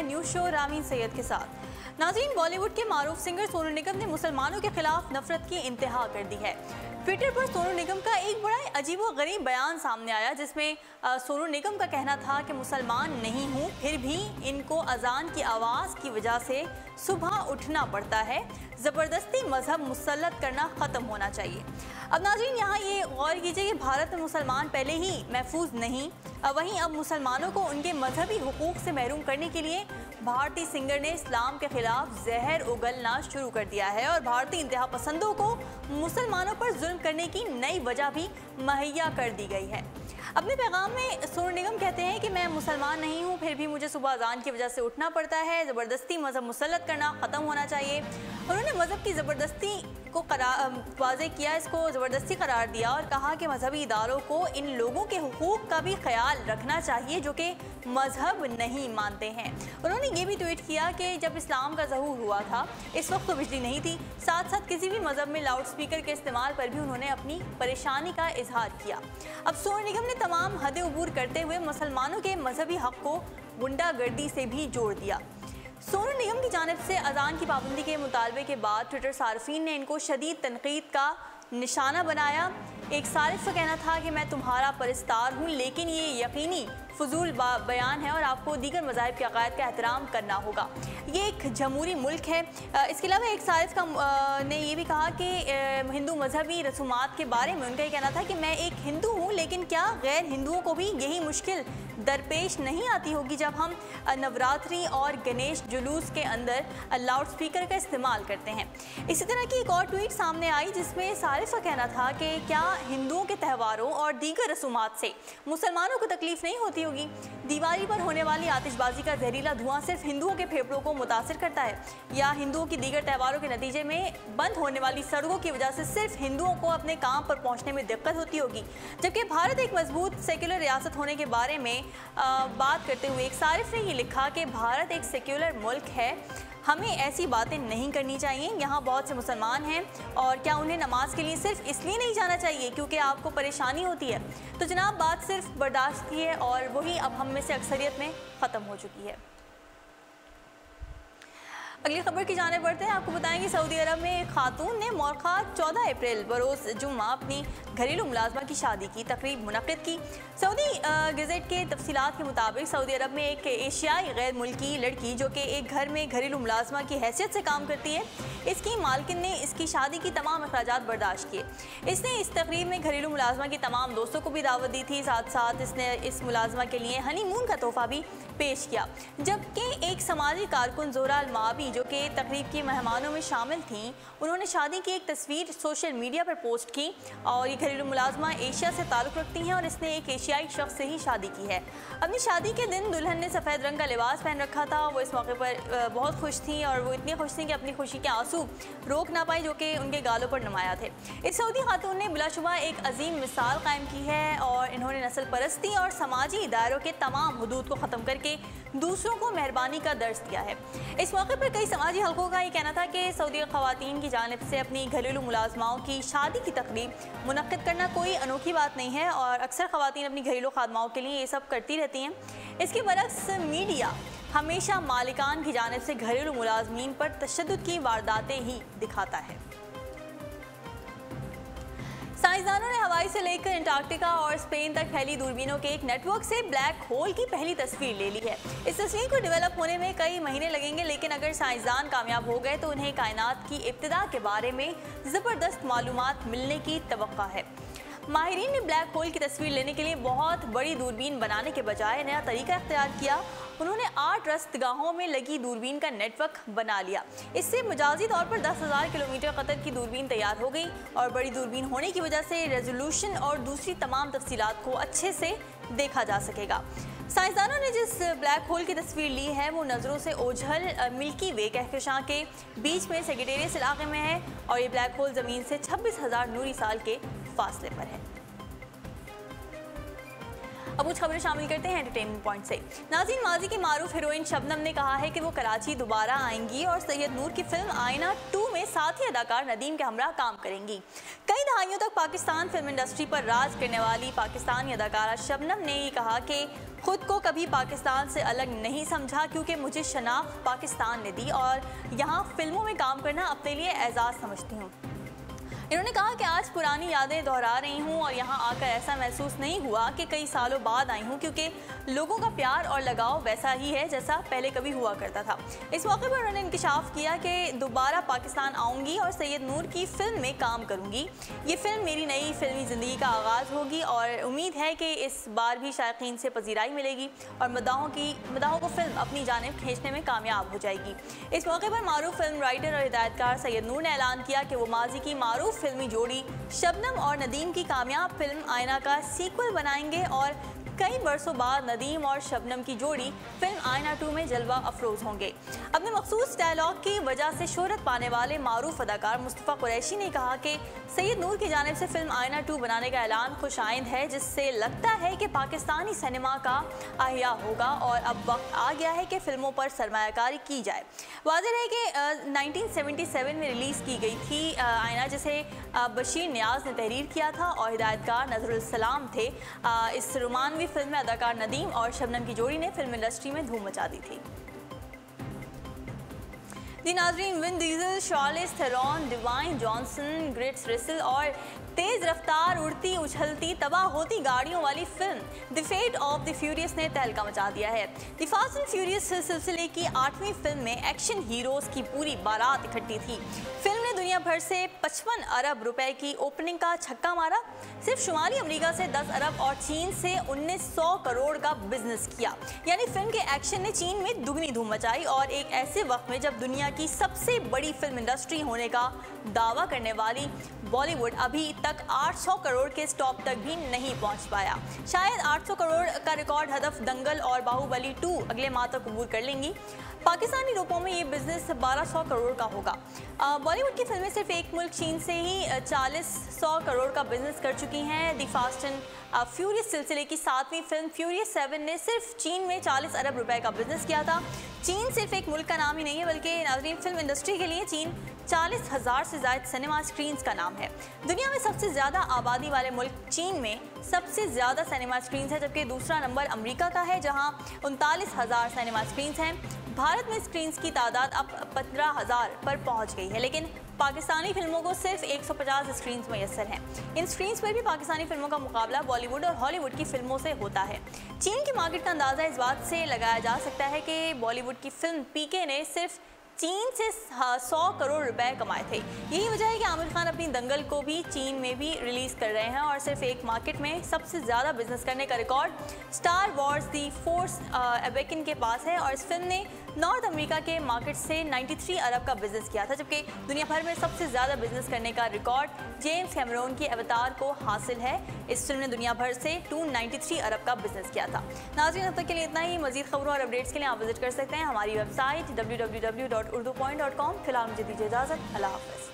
हैं news show Ramin Syed के साथ। नाज़रीन, बॉलीवुड के मारूफ सिंगर सोनू निगम ने मुसलमानों के खिलाफ नफरत की इंतहा कर दी है। ट्विटर पर सोनू निगम का एक बड़ा अजीब व गरीब बयान सामने आया, जिसमें सोनू निगम का कहना था कि मुसलमान नहीं हूँ फिर भी इनको अजान की आवाज़ की वजह से सुबह उठना पड़ता है, ज़बरदस्ती मजहब मुसल्लत करना ख़त्म होना चाहिए। अब नाज़रीन, यहाँ ये गौर कीजिए कि भारत में मुसलमान पहले ही महफूज नहीं, वहीं अब मुसलमानों को उनके मजहबी हुकूक से महरूम करने के लिए भारतीय सिंगर ने इस्लाम के खिलाफ जहर उगलना शुरू कर दिया है और भारतीय इंतहा पसंदों को मुसलमानों पर जुल्म करने की नई वजह भी मुहैया कर दी गई है। अपने पैगाम में सोनू निगम कहते हैं कि मैं मुसलमान नहीं हूँ फिर भी मुझे सुबह अजान की वजह से उठना पड़ता है, ज़बरदस्ती मजहब मुसल्लत करना ख़त्म होना चाहिए। उन्होंने मजहब की ज़बरदस्ती को वाज़े किया, इसको ज़बरदस्ती करार दिया और कहा कि मजहबी इदारों को इन लोगों के हुकूक का भी ख्याल रखना चाहिए जो कि मजहब नहीं मानते हैं। उन्होंने ये भी ट्वीट किया कि जब इस्लाम का ज़हूर हुआ था इस वक्त तो बिजली नहीं थी, साथ साथ किसी भी मजहब में लाउड स्पीकर के इस्तेमाल पर भी उन्होंने अपनी परेशानी का इजहार किया। अब सोनू निगम ने तमाम हदें उबूर करते हुए मुसलमानों के मजहबी हक को गुंडागर्दी से भी जोड़ दिया। सोनू निगम की जानिब से अजान की पाबंदी के मुतालबे के बाद ट्विटर सार्फिन ने इनको शदीद तनकीद का निशाना बनाया। एक सारिफ का कहना था कि मैं तुम्हारा परस्तार हूँ, लेकिन ये यकीनी फजूल बयान है और आपको दीगर मज़ाहिब के अक़ायद का एहतराम करना होगा। ये एक जमहूरी मुल्क है। इसके अलावा एक सारिफ ने ये भी कहा कि हिंदू मजहबी रसूमात के बारे में उनका ये कहना था कि मैं एक हिंदू हूँ, लेकिन क्या गैर हिंदुओं को भी यही मुश्किल दरपेश नहीं आती होगी जब हम नवरात्रि और गणेश जुलूस के अंदर लाउड स्पीकर का इस्तेमाल करते हैं। इसी तरह की एक और ट्वीट सामने आई जिसमें सारिफ का कहना था कि क्या हिंदुओं के त्योहारों और दीगर रसूमात से मुसलमानों को तकलीफ नहीं होती होगी? दिवाली पर होने वाली आतिशबाजी का जहरीला धुआं सिर्फ हिंदुओं के फेफड़ों को मुतासिर करता है, या हिंदुओं की दीगर त्योहारों के नतीजे में बंद होने वाली सड़कों की वजह से सिर्फ हिंदुओं को अपने काम पर पहुंचने में दिक्कत होती होगी? जबकि भारत एक मजबूत सेक्युलर रियासत होने के बारे में बात करते हुए एक सारिफ ने ये लिखा कि भारत एक सेक्युलर मुल्क है, हमें ऐसी बातें नहीं करनी चाहिए। यहाँ बहुत से मुसलमान हैं और क्या उन्हें नमाज के लिए सिर्फ इसलिए नहीं जाना चाहिए क्योंकि आपको परेशानी होती है? तो जनाब, बात सिर्फ बर्दाश्त की है और वही अब हम में से अक्सरियत में ख़त्म हो चुकी है। अगली खबर की जाने बढ़ते हैं। आपको बताएंगे सऊदी अरब में एक खातून ने मौका 14 अप्रैल बरोज़ जुम्मा अपनी घरेलू मुलाजमा की शादी की तकरीब मुनक़िद की। सऊदी गज़ेट के तफसीलात के मुताबिक सऊदी अरब में एक एशियाई गैर मुल्की लड़की जो कि एक घर में घरेलू मुलाजमा की हैसियत से काम करती है, इसकी मालकिन ने इसकी शादी की तमाम अखराजात बर्दाश्त किए। इसने इस तकरीब में घरेलू मुलाजमा की तमाम दोस्तों को भी दावत दी थी, साथ साथ इसने इस मुलाजमा के लिए हनीमून का तोहफा भी पेश किया। जबकि एक समाजी कारकुन ज़ोहरा अल-माबी जो कि तकरीब की मेहमानों में शामिल थीं, उन्होंने शादी की एक तस्वीर सोशल मीडिया पर पोस्ट की और ये घरेलू मुलाजमा एशिया से ताल्लुक़ रखती हैं और इसने एक एशियाई शख्स से ही शादी की है। अपनी शादी के दिन दुल्हन ने सफ़ेद रंग का लिबास पहन रखा था। वो इस मौके पर बहुत खुश थी और वो इतनी खुश थी कि अपनी खुशी के आंसू रोक ना पाई जो कि उनके गालों पर नुमाया थे। इस सऊदी खातून ने बिलाशुबा एक अजीम मिसाल कायम की है और इन्होंने नस्ल परस्ती और समाजी दायरों के तमाम हुदूद को ख़त्म करके दूसरों को मेहरबानी का दर्ज दिया है। इस मौके पर कई समाजी हलकों का ये कहना था कि सऊदी ख़वातीन की जानिब से अपनी घरेलू मुलाजमाओं की शादी की तकरीब मुनक़्क़िद करना कोई अनोखी बात नहीं है और अक्सर ख़वातीन अपनी घरेलू खादमाओं के लिए ये सब करती रहती हैं। इसके बरक्स मीडिया हमेशा मालिकान की जानिब से घरेलू मुलाजमीन पर तशद्दुद की वारदातें ही दिखाता है। साइंसदानों ने हवाई से लेकर अंटार्कटिका और स्पेन तक फैली दूरबीनों के एक नेटवर्क से ब्लैक होल की पहली तस्वीर ले ली है। इस तस्वीर को डेवलप होने में कई महीने लगेंगे, लेकिन अगर साइंसदान कामयाब हो गए तो उन्हें कायनात की इब्तिदा के बारे में ज़बरदस्त मालूमात मिलने की तवक्का है। माहिरीन ने ब्लैक होल की तस्वीर लेने के लिए बहुत बड़ी दूरबीन बनाने के बजाय नया तरीका इख्तियार किया। उन्होंने 8 रस्तगाहों में लगी दूरबीन का नेटवर्क बना लिया। इससे मजाजी तौर पर 10,000 किलोमीटर कतर की दूरबीन तैयार हो गई और बड़ी दूरबीन होने की वजह से रेजोल्यूशन और दूसरी तमाम तफसीलात को अच्छे से देखा जा सकेगा। साइंसदानों ने जिस ब्लैक होल की तस्वीर ली है वो नज़रों से ओझल मिल्की वे कहकशां के बीच में सेक्रेटेरियस इलाके में है और ये ब्लैक होल ज़मीन से 26,000 नूरी साल के फासले पर है। अब कुछ खबरें शामिल करते हैं एंटरटेनमेंट पॉइंट से। नाज़रीन, माजी की मारूफ हीरोइन शबनम ने कहा है कि वो कराची दोबारा आएंगी और सैयद नूर की फिल्म आईना 2 में साथी अदाकार नदीम के हमरा काम करेंगी। कई दहाइयों तक पाकिस्तान फिल्म इंडस्ट्री पर राज करने वाली पाकिस्तानी अदाकारा शबनम ने ये कहा कि खुद को कभी पाकिस्तान से अलग नहीं समझा, क्योंकि मुझे शनाख्त पाकिस्तान ने दी और यहाँ फिल्मों में काम करना अपने लिए एजाज़ समझती हूँ। इन्होंने कहा कि आज पुरानी यादें दोहरा रही हूँ और यहाँ आकर ऐसा महसूस नहीं हुआ कि कई सालों बाद आई हूँ, क्योंकि लोगों का प्यार और लगाव वैसा ही है जैसा पहले कभी हुआ करता था। इस मौके पर उन्होंने इंकशाफ किया कि दोबारा पाकिस्तान आऊँगी और सैयद नूर की फिल्म में काम करूँगी। ये फिल्म मेरी नई फिल्मी ज़िंदगी का आगाज़ होगी और उम्मीद है कि इस बार भी शायकीन से पजीराई मिलेगी और मदाहों को फिल्म अपनी जानिब खींचने में कामयाब हो जाएगी। इस मौके पर मारूफ फिल्म राइटर और हिदायतकार सैयद नूर ने ऐलान किया कि वो माजी की मारूफ फिल्मी जोड़ी शबनम और नदीम की कामयाब फिल्म आईना का सीक्वल बनाएंगे और कई बरसों बाद नदीम और शबनम की जोड़ी फिल्म आईना 2 में जलवा अफरोज होंगे। अपने मखसूस डायलॉग की वजह से शोहरत पाने वाले मारूफ अदाकार मुस्तफ़ा कुरैशी ने कहा कि सैयद नूर की जानिब से फिल्म आईना 2 बनाने का ऐलान खुशाइंद है, जिससे लगता है कि पाकिस्तानी सिनेमा का अहिया होगा और अब वक्त आ गया है कि फिल्मों पर सरमायाकारी की जाए। वाज़ेह है कि 1977 में रिलीज़ की गई थी आईना, जिसे बशीर नियाज ने तहरीर किया था और हिदायतकार नजरुल सलाम थे। इस रोमानवी फिल्म में अदाकार नदीम और शबनम की जोड़ी ने फिल्म इंडस्ट्री में धूम मचा दी थी। नाज़रीन, Vin Diesel, Charlize Theron, Dwayne Johnson, ग्रेट्स रसेल और तेज रफ्तार उड़ती उछलती तबाह होती गाड़ियों वाली film the Fate of the Furious ने तहलका मचा दिया है। द फास्ट एंड फ्यूरियस सिलसिले की 8वीं फिल्म में एक्शन हीरोज की पूरी बारात इकट्ठी थी। फिल्म ने दुनिया भर से 55 अरब रुपए की ओपनिंग का छक्का मारा। सिर्फ शुमाली अमेरिका से 10 अरब और चीन से 1900 करोड़ का बिजनेस किया। यानी फिल्म के एक्शन ने चीन में दुगनी धूम मचाई और एक ऐसे वक्त में जब दुनिया की सबसे बड़ी फिल्म इंडस्ट्री होने का दावा करने वाली बॉलीवुड अभी तक 800 करोड़ के स्टॉप तक भी नहीं पहुंच पाया। शायद 800 करोड़ का रिकॉर्ड हदफ दंगल और बाहुबली 2 अगले माह तक अबूर कर लेंगी। पाकिस्तानी रुपयों में ये बिजनेस 1200 करोड़ का होगा। बॉलीवुड की फिल्में सिर्फ एक मुल्क चीन से ही 40-100 करोड़ का बिजनेस कर चुकी हैं। द फास्ट एंड फ्यूरियस सिलसिले की 7वीं फिल्म फ्यूरियस 7 ने सिर्फ चीन में 40 अरब रुपए का बिजनेस किया था। चीन सिर्फ एक मुल्क का नाम ही नहीं है, बल्कि नाज़रीन फिल्म इंडस्ट्री के लिए चीन 40,000 से ज़्यादा सिनेमा स्क्रीन्स का नाम है। दुनिया में सबसे ज़्यादा आबादी वाले मुल्क चीन में सबसे ज़्यादा सिनेमा स्क्रीन्स है, जबकि दूसरा नंबर अमेरिका का है जहां 39,000 सिनेमा स्क्रीन्स हैं। भारत में स्क्रीन्स की तादाद अब 15,000 पर पहुंच गई है, लेकिन पाकिस्तानी फिल्मों को सिर्फ 150 स्क्रीन्स मैसर हैं। इन स्क्रीन्स पर भी पाकिस्तानी फिल्मों का मुकाबला बॉलीवुड और हॉलीवुड की फिल्मों से होता है। चीन की मार्केट का अंदाज़ा इस बात से लगाया जा सकता है कि बॉलीवुड की फिल्म पीके ने सिर्फ चीन से 100 करोड़ रुपए कमाए थे। यही वजह है कि आमिर खान अपनी दंगल को भी चीन में भी रिलीज़ कर रहे हैं और सिर्फ एक मार्केट में सबसे ज़्यादा बिजनेस करने का record star Wars the force awaken के पास है और इस फिल्म ने नॉर्थ अमेरिका के मार्केट से 93 अरब का बिजनेस किया था, जबकि दुनिया भर में सबसे ज़्यादा बिजनेस करने का रिकॉर्ड जेम्स कैमरून की अवतार को हासिल है। इस फिल्म ने दुनिया भर से 293 अरब का बिजनेस किया था। नाज़रीन, अब तक के लिए इतना ही। मज़ीद खबरों और अपडेट्स के लिए आप विजिट कर सकते हैं हमारी वेबसाइट www.urdupoint.com। फिलहाल मुझे दीजिए इजाज़त। अल्लाह हाफ़िज़।